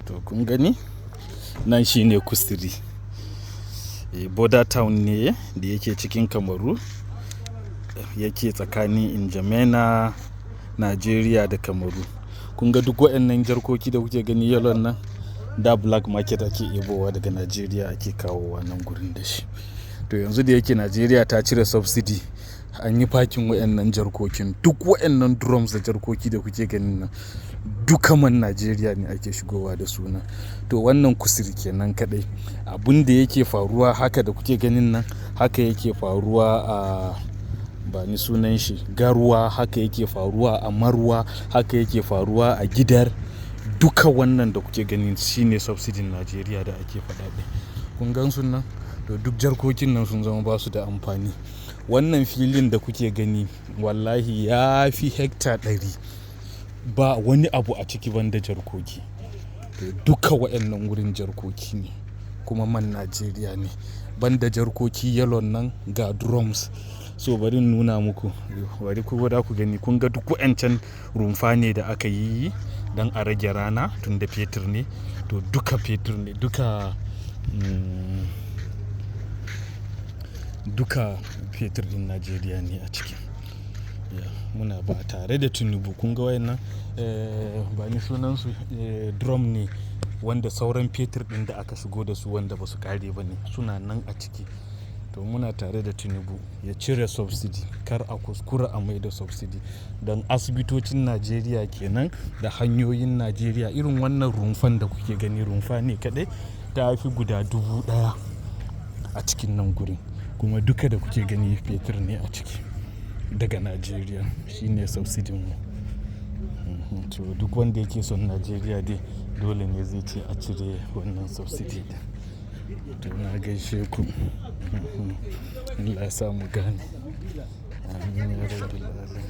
To kun gani nan shine kusiri, border town ne da yake cikin Kamaru, yake tsakanin Injamena, Nigeria da Kamaru. Kun ga duk waɗannan jarkoki da kuke gani yellow nan, da black market ake ebowa daga Nigeria ake kawowa nan gurin da shi. To yanzu da yake Nigeria ta cire subsidy, an yi fakin waɗannan jarkokin, duk waɗannan drums da jarkoki da kuke ganin nan duka man Nigeria ne ake shigowa da suna. To wannan kusiri kenan kadai. Abin da yake faruwa haka da kuke ganin nan, haka yake faruwa a bani sunan shi Garwa, haka yake faruwa a Marwa, haka yake faruwa a Gidar. Duka wannan da kuke ganin shine subsidy Nigeria da ake faɗa ɗin. Kun gan su nan? To duk jarkokin nan sun zama basu da amfani. Wannan filin da kuke gani wallahi ya fi hekta 100, ba wani abu a ciki banda jarkoki. To duka waɗannan wurin jarkoki ne, kuma man Nigeria ne. Banda jarkoki yellow nan ga drums. So bari nuna muku, bari ku da ku gani. Kun ga duk waɗancan rumfa ne da aka yi don a rage rana tun da fetur ne. To duka fetur ne, duka fetur din Nigeria ne a ciki. Muna ba tare da Tinubu. Kun ga wayannan bani sunansu drum ne wanda sauran fetur din da aka shigo da su wanda ba su kare ba ne, suna nan a ciki. To muna tare da Tinubu ya cire subsidy, kar a kuskura a mai da subsidy, don asibitocin Nigeria kenan da hanyoyin Nigeria. Irin wannan rumfan da kuke gani rumfa ne kadai ta fi guda 1000 a cikin nan gurin, kuma duka da kuke gani fetur ne a ciki daga Nigeria. Shine subsidy mu. To duk wanda yake son Nigeria dai dole ne zai ce a cire wannan subsidy din. To na gaishe ku. Allah ya sa mu gane. Amin ya rabbal alamin.